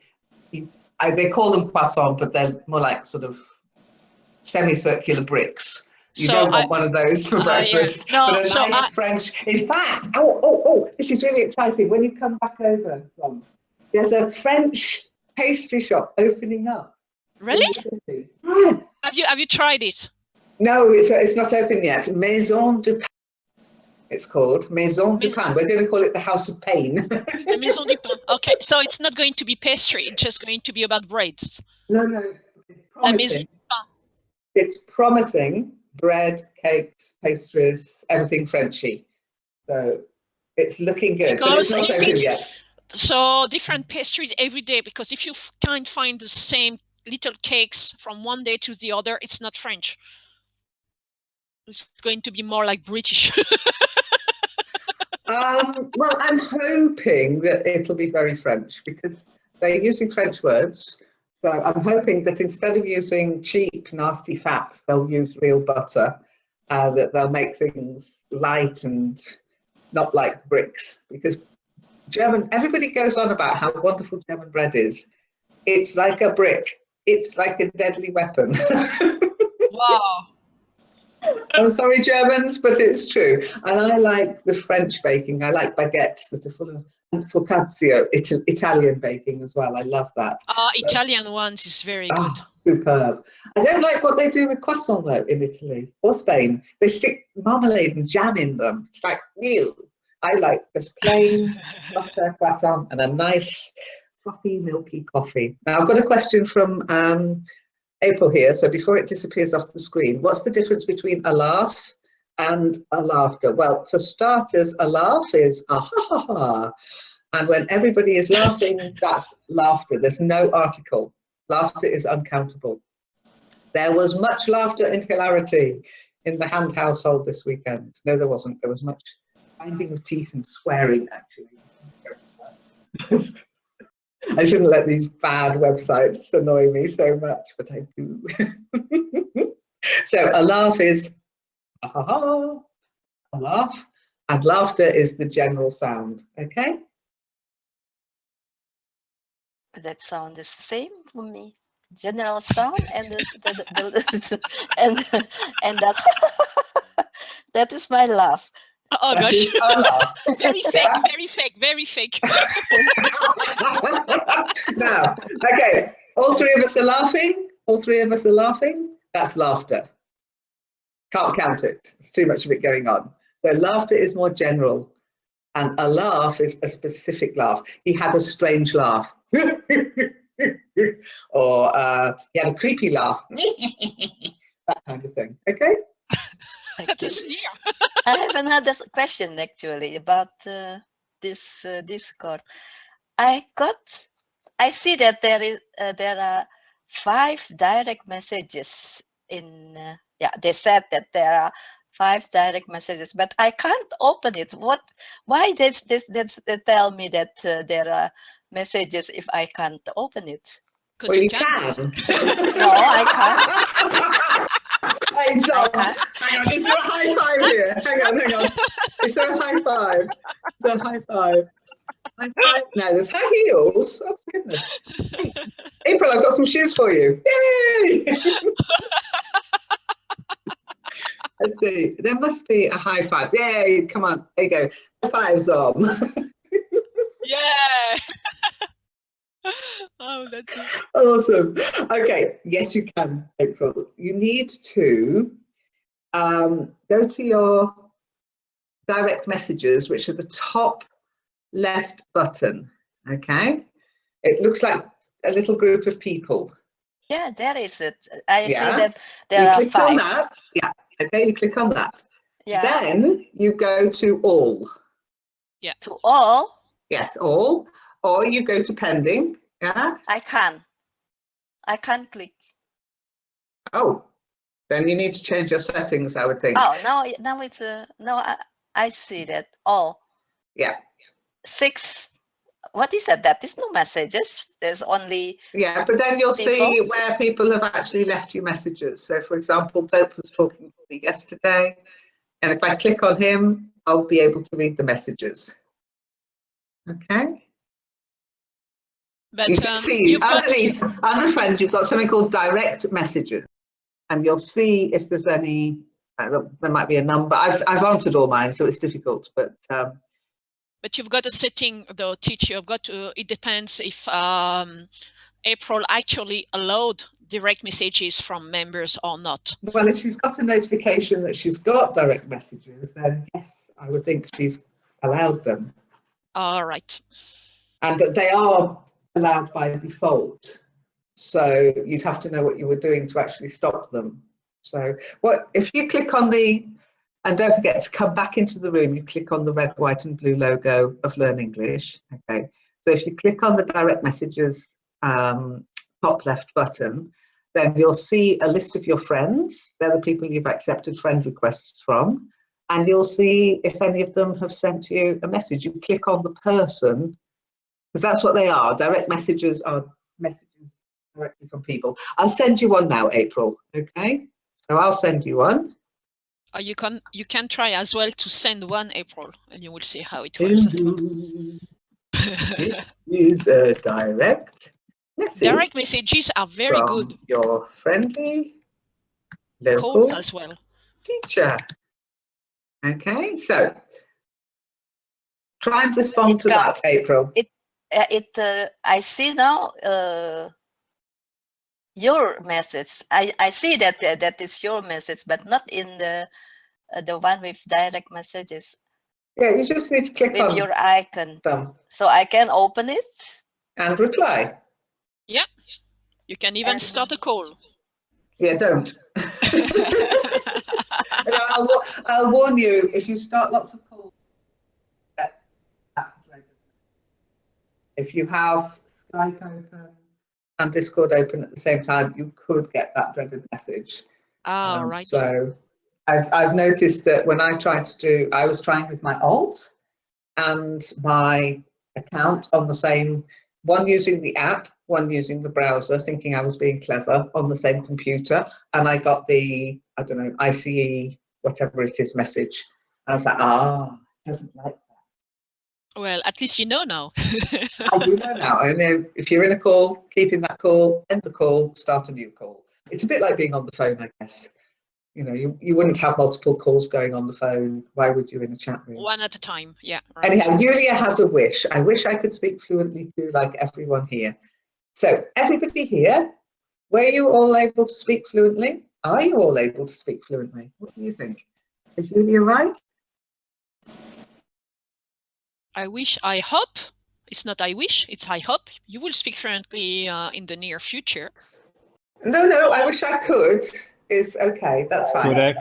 Speaker 2: They call them croissant, but they're more like sort of semicircular bricks. You
Speaker 1: So
Speaker 2: don't want one of those for
Speaker 1: yeah.
Speaker 2: breakfast,
Speaker 1: No,
Speaker 2: but a
Speaker 1: so
Speaker 2: nice French. In fact, this is really exciting. When you come back over, there's a French pastry shop opening up.
Speaker 1: really?
Speaker 2: in the city. Yeah.
Speaker 1: Have you tried it?
Speaker 2: No, it's not open yet. Maison du Pain. It's called Maison du
Speaker 1: Mais-
Speaker 2: Pain. We're going to call it the House of Pain.
Speaker 1: La Maison du Pain. Okay, so it's not going to be pastry. It's just going to be about breads.
Speaker 2: No, it's
Speaker 1: La Maison
Speaker 2: promising.
Speaker 1: du Pain.
Speaker 2: It's promising. Bread, cakes, pastries, everything Frenchy. So it's looking good, but it's
Speaker 1: Because
Speaker 2: not
Speaker 1: if
Speaker 2: open
Speaker 1: it's
Speaker 2: yet.
Speaker 1: so different pastries every day, because if you can't find the same little cakes from one day to the other, it's not French. It's going to be more like British.
Speaker 2: Well, I'm hoping that it'll be very French because they're using French words. So I'm hoping that instead of using cheap, nasty fats, they'll use real butter, that they'll make things light and not like bricks. Because everybody goes on about how wonderful German bread is. It's like a brick. It's like a deadly weapon.
Speaker 1: Wow.
Speaker 2: I'm sorry, Germans, but it's true. And I like the French baking. I like baguettes that are full of focaccia, Italian baking as well. I love that.
Speaker 1: Italian ones is very good.
Speaker 2: Oh, superb. I don't like what they do with croissant though in Italy or Spain. They stick marmalade and jam in them. It's like, ew. I like just plain butter croissant and a nice frothy, milky coffee. Now I've got a question from April here. So before it disappears off the screen, what's the difference between a laugh and a laughter? Well, for starters, a laugh is a ha ha ha. And when everybody is laughing, that's laughter. There's no article. Laughter is uncountable. There was much laughter and hilarity in the Hand household this weekend. No, there wasn't. There was much grinding of teeth and swearing, actually. I shouldn't let these bad websites annoy me so much, but I do. So a laugh is a ha ha, a laugh, and laughter is the general sound. Okay.
Speaker 5: That sound is the same for me. General sound and and that that is my laugh.
Speaker 1: Oh
Speaker 2: That
Speaker 1: gosh.
Speaker 2: is a laugh.
Speaker 1: Very fake,
Speaker 2: Yeah.
Speaker 1: very fake, very fake.
Speaker 2: Now, okay, all three of us are laughing. All three of us are laughing. That's laughter. Can't count it. It's too much of it going on. So laughter is more general, and a laugh is a specific laugh. He had a strange laugh, or he had a creepy laugh. That kind of thing. Okay.
Speaker 1: That's a sneer.
Speaker 5: I have another question actually about this Discord. I see that there are 5 direct messages in. They said that there are 5 direct messages, but I can't open it. Why they tell me that there are messages if I can't open it?
Speaker 2: Well, you can.
Speaker 5: No, I can't.
Speaker 2: Hey, Tom,
Speaker 5: I can't.
Speaker 2: hang on, is there a high five here? Hang on. Is there a high five? Is there a high five? High five? No, there's high heels. Oh, goodness. Hey, April, I've got some shoes for you. Yay! Let's see. There must be a high five. Yay! Come on. There you go. High fives on.
Speaker 1: Yeah. Oh, that's it.
Speaker 2: Awesome. Okay. Yes, you can, April. You need to go to your direct messages, which are the top left button. Okay. It looks like a little group of people.
Speaker 5: Yeah, there is it. I see
Speaker 2: Yeah.
Speaker 5: that there
Speaker 2: You
Speaker 5: are
Speaker 2: click
Speaker 5: 5.
Speaker 2: on that. Yeah. Okay. You click on that.
Speaker 5: Yeah.
Speaker 2: Then you go to all.
Speaker 1: Yeah.
Speaker 5: To all.
Speaker 2: Yes, all. Or you go to pending. Yeah.
Speaker 5: I can't click.
Speaker 2: Oh, then you need to change your settings, I would think.
Speaker 5: Oh, now it's no. I see that all.
Speaker 2: Yeah.
Speaker 5: 6. What is that? That is no messages. There's only.
Speaker 2: Yeah, but then you'll
Speaker 5: people.
Speaker 2: see where people have actually left you messages. So, for example, Dope was talking to me yesterday, and if I click on him, I'll be able to read the messages. Okay.
Speaker 1: But
Speaker 2: You can see underneath, under friends, you've got something called direct messages, and you'll see if there's any There might be a number. I've answered all mine, so it's difficult. But
Speaker 1: you've got a setting, though, teacher. You've got to. It depends if April actually allowed direct messages from members or not.
Speaker 2: well, if she's got a notification that she's got direct messages, then yes, I would think she's allowed them.
Speaker 1: All right.
Speaker 2: And they are allowed by default. So you'd have to know what you were doing to actually stop them. So what if you click on the, and don't forget to come back into the room, you click on the red, white and blue logo of Learn English. Okay. So if you click on the direct messages top left button, then you'll see a list of your friends. They're the people you've accepted friend requests from. And you'll see if any of them have sent you a message. You click on the person, because that's what they are. Direct messages are messages directly from people. I'll send you one now, April. Okay, so I'll send you one.
Speaker 1: You can try as well to send one, April, and you will see how it works as well.
Speaker 2: It is a direct message.
Speaker 1: Direct messages are very
Speaker 2: from
Speaker 1: good.
Speaker 2: Your friendly local
Speaker 1: Calls as well.
Speaker 2: teacher. Okay, so try and respond to that, April.
Speaker 5: I see now your message. I see that that is your message, but not in the one with direct messages.
Speaker 2: Yeah, you just need to click
Speaker 5: with
Speaker 2: on
Speaker 5: your icon.
Speaker 2: them
Speaker 5: So I can open it
Speaker 2: and reply.
Speaker 1: Yeah, you can even start a call.
Speaker 2: Yeah, don't. I'll warn you, if you start lots of calls, if you have Skype open and Discord open at the same time, you could get that dreaded message.
Speaker 1: Right.
Speaker 2: So I've noticed that when I tried to do, I was trying with my alt and my account on the same, one using the app, one using the browser, thinking I was being clever on the same computer. And I got the, I don't know, ICE, whatever it is, message. I was like, it doesn't like that.
Speaker 1: Well, at least you know now.
Speaker 2: I do know now. I know if you're in a call, keep in that call, end the call, start a new call. It's a bit like being on the phone, I guess. You know, you wouldn't have multiple calls going on the phone. Why would you in a chat room?
Speaker 1: One at a time, yeah. Right.
Speaker 2: Anyhow, Julia has a wish. I wish I could speak fluently too, like everyone here. So everybody here, were you all able to speak fluently? Are you all able to speak fluently? What do you think? Is Julia right?
Speaker 1: I wish, I hope, it's not I wish, it's I hope you will speak fluently in the near future.
Speaker 2: No, I wish I could is okay, that's fine.
Speaker 4: Correct.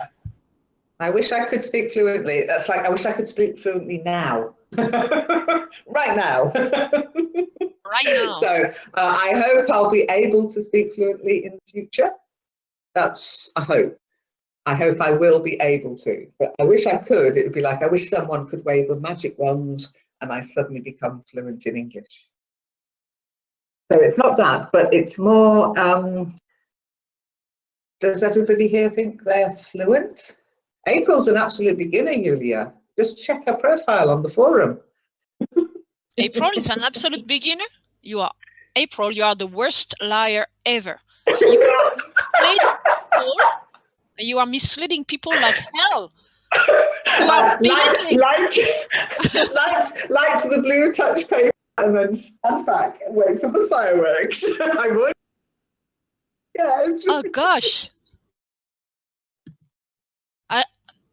Speaker 2: I wish I could speak fluently. That's like, I wish I could speak fluently now. Right now.
Speaker 1: Right now.
Speaker 2: So I hope I'll be able to speak fluently in the future. That's a hope. I hope I will be able to. But I wish I could. It would be like, I wish someone could wave a magic wand and I suddenly become fluent in English. So it's not that, but it's more, does everybody here think they're fluent? April's an absolute beginner, Julia. Just check her profile on the forum.
Speaker 1: April is an absolute beginner. April, you are the worst liar ever. You are misleading people like hell. You are
Speaker 2: light the blue touch paper and then stand back and wait for the fireworks. I would. Yeah.
Speaker 1: Oh gosh.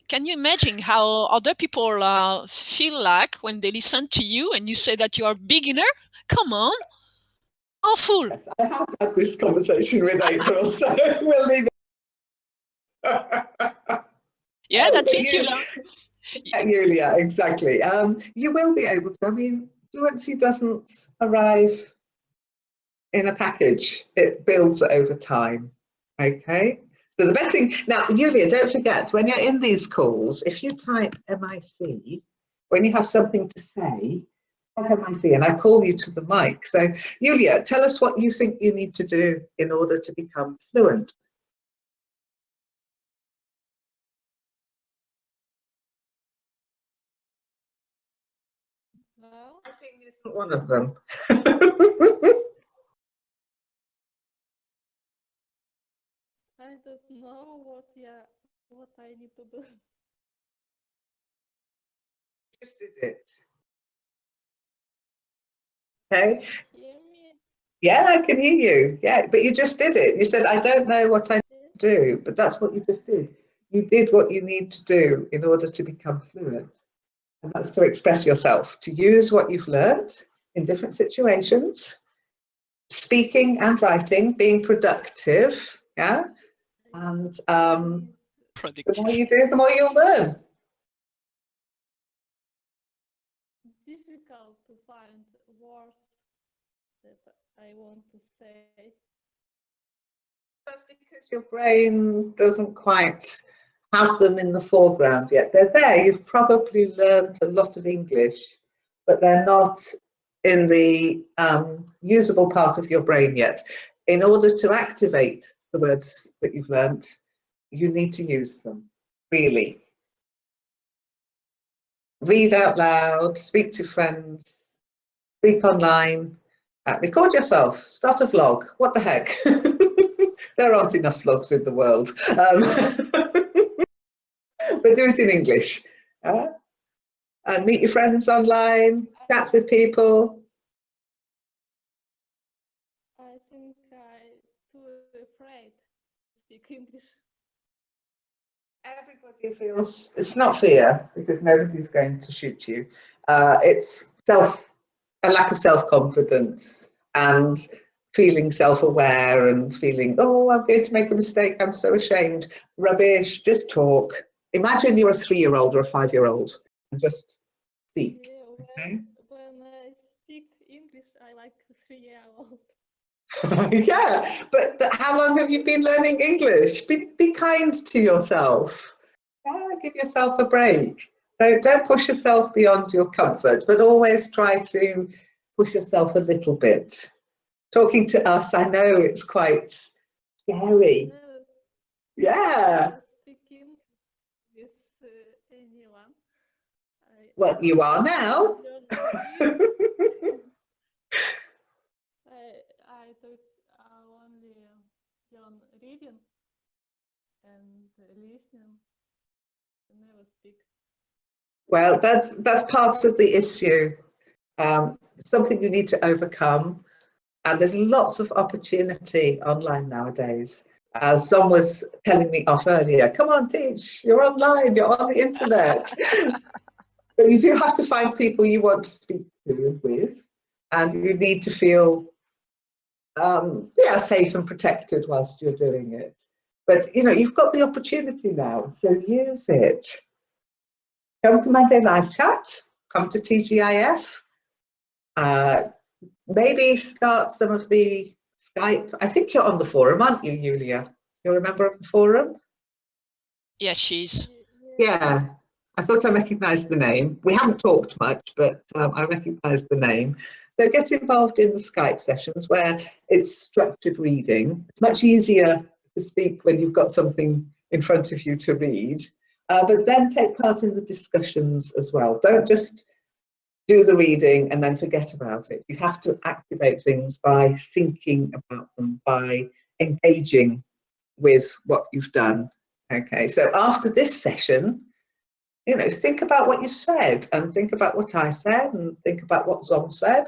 Speaker 1: Can you imagine how other people feel like when they listen to you and you say that you are a beginner? Come on. Awful.
Speaker 2: Yes, I have had this conversation with April, so we'll leave it.
Speaker 1: Yeah, that's it, Julia.
Speaker 2: Julia, exactly. You will be able to. I mean, fluency doesn't arrive in a package. It builds over time. Okay. So the best thing now, Julia, don't forget when you're in these calls, if you type MIC, when you have something to say, type MIC, and I call you to the mic. So, Julia, tell us what you think you need to do in order to become fluent.
Speaker 3: No?
Speaker 2: Typing isn't one of them.
Speaker 3: I don't know what, yeah. what I need to do.
Speaker 2: Just did it. Okay.
Speaker 3: Hear me?
Speaker 2: Yeah, I can hear you. Yeah, but you just did it. You said, I don't know what I
Speaker 3: Yes.
Speaker 2: do, but that's what you just did. You did what you need to do in order to become fluent. And that's to express yourself, to use what you've learned in different situations, speaking and writing, being productive. Yeah. And the more
Speaker 1: Productive.
Speaker 2: you do, the more you'll learn.
Speaker 3: Difficult to find words that I want to say.
Speaker 2: That's because your brain doesn't quite have them in the foreground yet. They're there. You've probably learned a lot of English, but they're not in the usable part of your brain yet. In order to activate the words that you've learned, you need to use them, really. Read out loud, speak to friends, speak online, record yourself, start a vlog. What the heck? There aren't enough vlogs in the world. But do it in English. And meet your friends online, chat with people.
Speaker 3: I think I'm too afraid to speak English.
Speaker 2: Everybody feels, it's not fear, because nobody's going to shoot you. It's a lack of self-confidence and feeling self-aware and feeling, oh, I'm going to make a mistake, I'm so ashamed. Rubbish, just talk. Imagine you're a 3-year-old or a 5-year-old and just speak.
Speaker 3: Yeah,
Speaker 2: Okay?
Speaker 3: when I speak English, I like 3-year-old.
Speaker 2: Yeah, but how long have you been learning English? Be kind to yourself. Yeah, give yourself a break. Don't push yourself beyond your comfort, but always try to push yourself a little bit. Talking to us, I know it's quite scary.
Speaker 3: Never
Speaker 2: Yeah.
Speaker 3: speak English with anyone.
Speaker 2: Well, you are now.
Speaker 3: I took only learn reading and listening. Never speak.
Speaker 2: Well, that's part of the issue. Something you need to overcome. And there's lots of opportunity online nowadays. Some was telling me off earlier, come on, teach, you're online, you're on the internet. But you do have to find people you want to speak to with, and you need to feel safe and protected whilst you're doing it. But you've got the opportunity now, so use it. Come to Monday Live Chat, come to TGIF, maybe start some of the Skype. I think you're on the forum, aren't you, Julia? You're a member of the forum?
Speaker 1: Yeah, she's.
Speaker 2: Yeah, I thought I recognised the name. We haven't talked much, but I recognised the name. So get involved in the Skype sessions where it's structured reading. It's much easier to speak when you've got something in front of you to read, but then take part in the discussions as well. Don't just do the reading and then forget about it. You have to activate things by thinking about them, by engaging with what you've done. Okay, so after this session, think about what you said and think about what I said and think about what Zom said,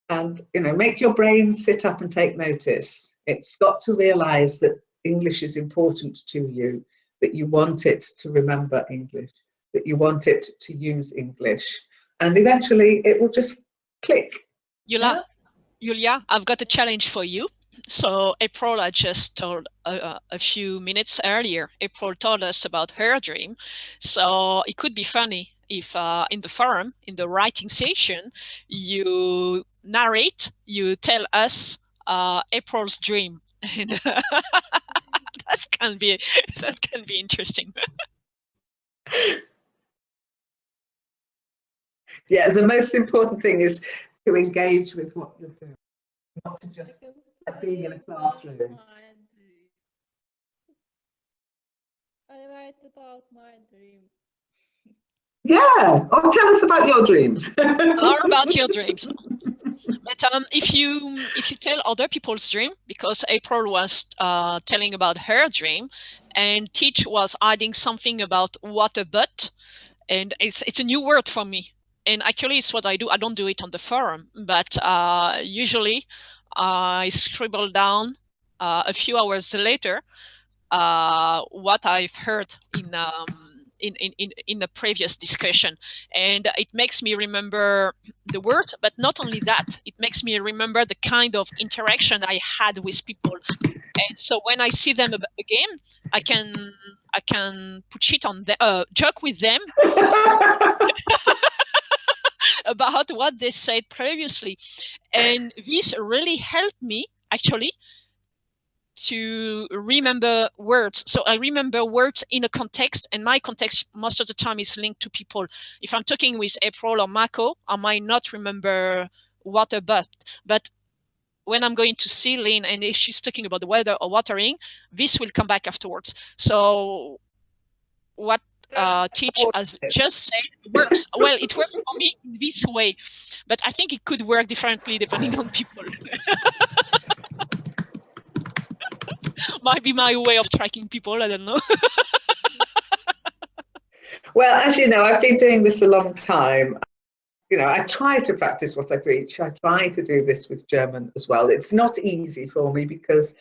Speaker 2: and make your brain sit up and take notice. It's got to realize that English is important to you, that you want it to remember English, that you want it to use English, and eventually it will just click.
Speaker 1: Julia, I've got a challenge for you. So April, I just told a few minutes earlier, April told us about her dream. So it could be funny if in the forum, in the writing session, you narrate, you tell us April's dream. that can be interesting.
Speaker 2: Yeah, the most important thing is to engage with what you're doing, not to just being in a classroom.
Speaker 3: I write about my dream.
Speaker 2: Yeah, or tell us about your dreams.
Speaker 1: Or about your dreams. But if you tell other people's dream, because April was telling about her dream, and Teach was adding something about water butt, and it's a new word for me. And actually, it's what I do. I don't do it on the forum, but usually I scribble down a few hours later what I've heard in a previous discussion, and it makes me remember the word. But not only that, it makes me remember the kind of interaction I had with people. And so when I see them again, I can put shit on them, joke with them about what they said previously, and this really helped me actually to remember words. So I remember words in a context, and my context most of the time is linked to people. If I'm talking with April or Mako, I might not remember water but when I'm going to see Lynn and if she's talking about the weather or watering, this will come back afterwards. So what Teach has just said works. Well, it works for me in this way, but I think it could work differently depending on people. Might be my way of tracking people, I don't know.
Speaker 2: Well, as you know, I've been doing this a long time. You know, I try to practice what I preach. I try to do this with German as well. It's not easy for me because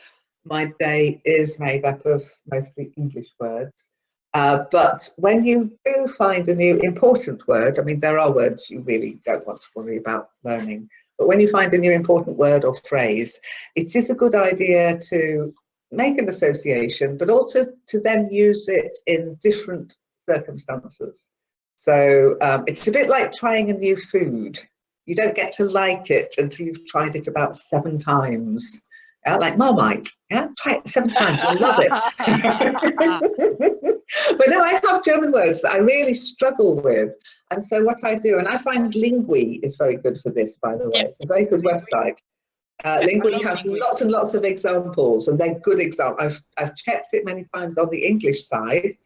Speaker 2: my day is made up of mostly English words. But when you do find a new important word, I mean, there are words you really don't want to worry about learning. But when you find a new important word or phrase, it is a good idea to make an association, but also to then use it in different circumstances. So it's a bit like trying a new food. You don't get to like it until you've tried it about 7 times. Like Marmite, yeah, try it 7 times, I love it. But no, I have German words that I really struggle with. And so what I do, and I find Lingui is very good for this, by the way. It's a very good website. Lingui has lots and lots of examples, and they're good examples. I've checked it many times on the English side,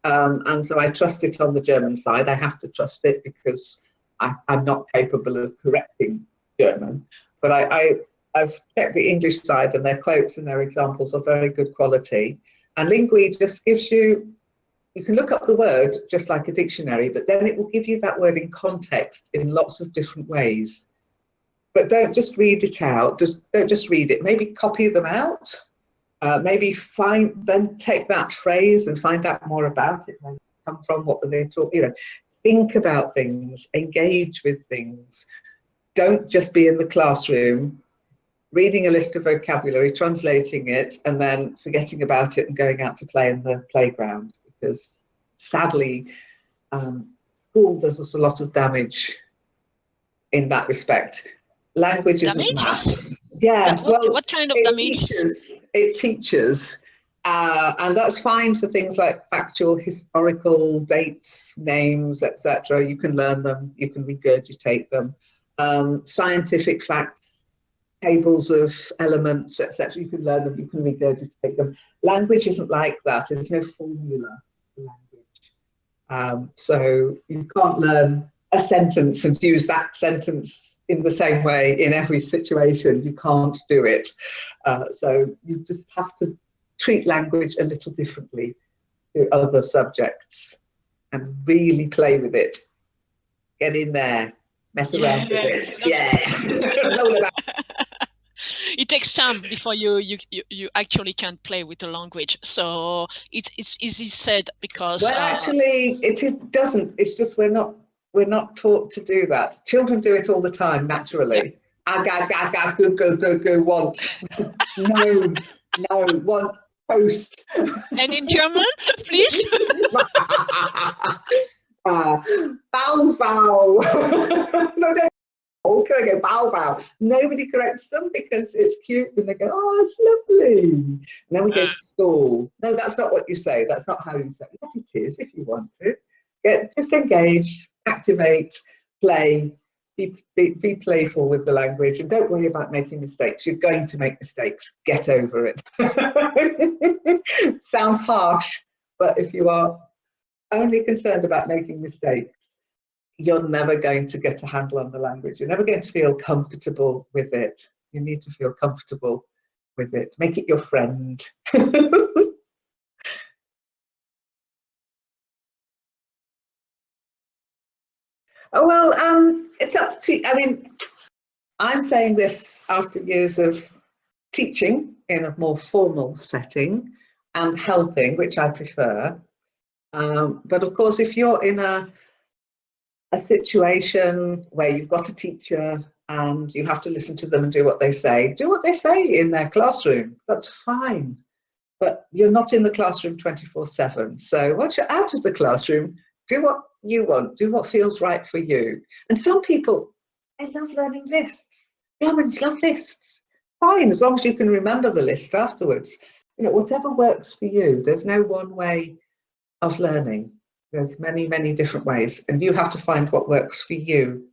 Speaker 2: and so I trust it on the German side. I have to trust it because I'm not capable of correcting German. But I've checked the English side, and their quotes and their examples are very good quality. And Lingui just gives you can look up the word just like a dictionary, but then it will give you that word in context in lots of different ways. But don't just read it out, don't just read it. Maybe copy them out. Maybe then take that phrase and find out more about it. Where it come from, what were they talking? You know, think about things, engage with things. Don't just be in the classroom reading a list of vocabulary, translating it, and then forgetting about it and going out to play in the playground. Because sadly, school does us a lot of damage in that respect. Language isn't math. Yeah,
Speaker 1: what kind of damage?
Speaker 2: It teaches, and that's fine for things like factual, historical dates, names, etc. You can learn them, you can regurgitate them. Scientific facts, tables of elements, etc. You can learn them, you can regurgitate them. Language isn't like that. There's no formula for language. So you can't learn a sentence and use that sentence in the same way in every situation. You can't do it. So you just have to treat language a little differently to other subjects and really play with it. Get in there, mess around with it. Yeah.
Speaker 1: It takes time before you actually can play with the language. So it's easy said because
Speaker 2: actually it doesn't. It's just we're not taught to do that. Children do it all the time naturally. Yeah. Go want. No, want post.
Speaker 1: And in German, please.
Speaker 2: Bow bow. No, okay, bow bow. Nobody corrects them because it's cute and they go, oh, it's lovely. And then we go to school. No, that's not what you say. That's not how you say it. Yes, it is if you want to. Just engage, activate, play, be playful with the language, and don't worry about making mistakes. You're going to make mistakes. Get over it. Sounds harsh, but if you are only concerned about making mistakes, you're never going to get a handle on the language. You're never going to feel comfortable with it. You need to feel comfortable with it. Make it your friend. Oh, well, it's up to, I mean, I'm saying this after years of teaching in a more formal setting and helping, which I prefer. But of course, if you're in a situation where you've got a teacher and you have to listen to them and do what they say in their classroom. That's fine. But you're not in the classroom 24/7. So once you're out of the classroom, do what you want, do what feels right for you. And some people, I love learning lists. Germans love lists. Fine, as long as you can remember the list afterwards. You know, whatever works for you. There's no one way of learning. There's many, many different ways, and you have to find what works for you.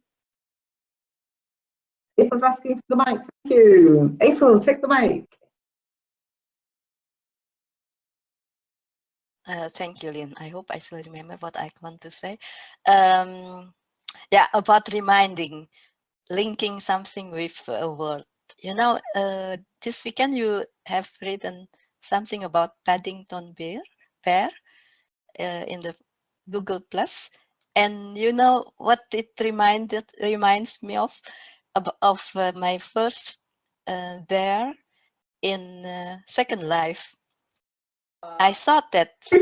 Speaker 2: April's asking for the mic. Thank you. April, take the mic.
Speaker 5: Thank you, Lynn. I hope I still remember what I want to say. Yeah, about reminding, linking something with a word. You know, this weekend you have written something about Paddington Bear in the Google Plus, and you know what it reminds me of my first bear in Second Life. I thought that
Speaker 1: Bear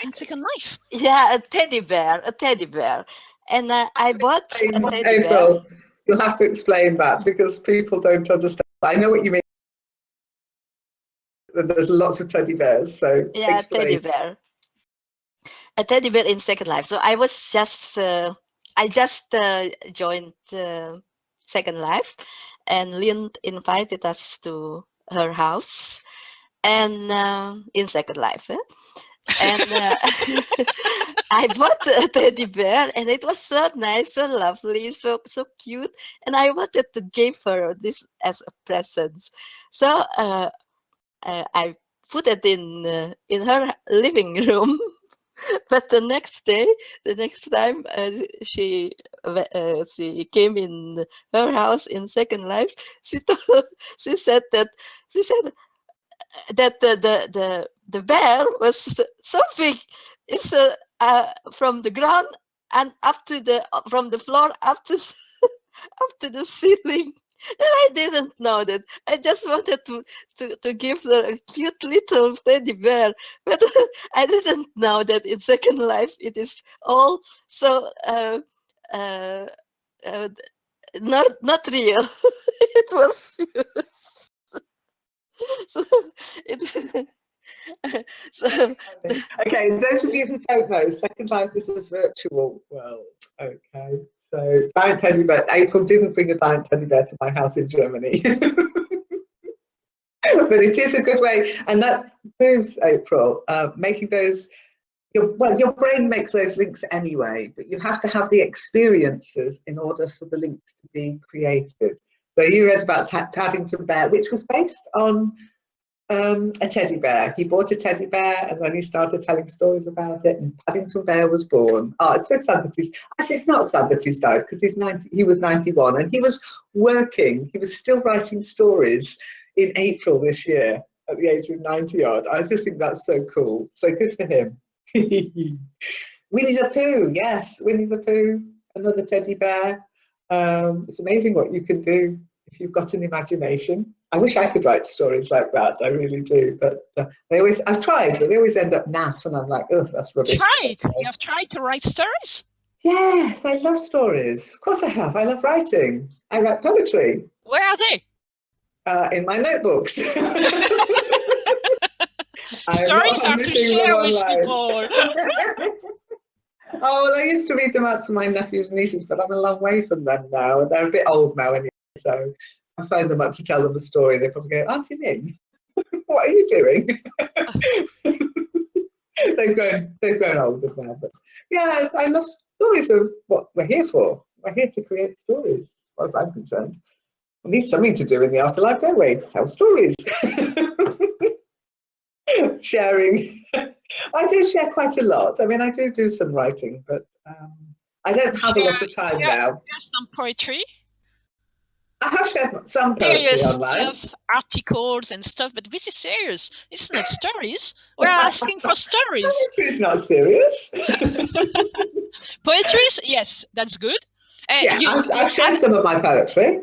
Speaker 1: in Second Life.
Speaker 5: Yeah, a teddy bear, and I bought a teddy bear.
Speaker 2: April, you'll have to explain that because people don't understand. I know what you mean. There's lots of teddy bears, so
Speaker 5: Yeah,
Speaker 2: explain.
Speaker 5: a teddy bear in Second Life. So I was just I just joined Second Life, and Lynn invited us to her house, and in Second Life, and I bought a teddy bear, and it was so nice, so lovely, so cute, and I wanted to give her this as a present. So I put it in her living room. But the next time she came in her house in Second Life, she said that the bear was so big. It's from the ground and up to from the floor up to up to the ceiling. And I didn't know that. I just wanted to give her a cute little teddy bear, but I didn't know that in Second Life it is all so not real. It was so it so
Speaker 2: Okay, those of you who don't know, Second Life is a virtual world. Okay, so giant teddy bear. April didn't bring a giant teddy bear to my house in Germany. But it is a good way, and that proves, April, making those, your brain makes those links anyway, but you have to have the experiences in order for the links to be created. So you read about Paddington Bear, which was based on a teddy bear. He bought a teddy bear and then he started telling stories about it, and Paddington Bear was born. Oh, it's so sad that actually it's not sad that he's died, because he was 91 and he was still writing stories in April this year at the age of 90 odd. I just think that's so cool. So good for him. Winnie the Pooh, yes, Winnie the Pooh, another teddy bear. It's amazing what you can do if you've got an imagination. I wish I could write stories like that. I really do, but I've tried, but they always end up naff, and I'm like, oh, that's rubbish.
Speaker 1: You have tried to write stories?
Speaker 2: Yes, I love stories. Of course I have. I love writing. I write poetry.
Speaker 1: Where are they?
Speaker 2: In my notebooks.
Speaker 1: Stories are to share with people.
Speaker 2: Oh, well, I used to read them out to my nephews and nieces, but I'm a long way from them now. They're a bit old now anyway, so I phone them up to tell them a story. They probably go, Auntie Lynn, what are you doing? They've grown older now, but yeah, I love stories. Are what we're here for. We're here to create stories, as far as I'm concerned. We need something to do in the afterlife, don't we? Tell stories. Sharing. I do share quite a lot. I mean, I do some writing, but I don't have a lot of time now.
Speaker 1: Some poetry.
Speaker 2: I have shared some poetry
Speaker 1: serious
Speaker 2: online.
Speaker 1: stuff, articles and stuff, but this is serious. It's not stories. We're asking for stories.
Speaker 2: Poetry is not serious.
Speaker 1: Poetry, yes, that's good.
Speaker 2: Yeah,
Speaker 1: You
Speaker 2: I've shared some of my poetry.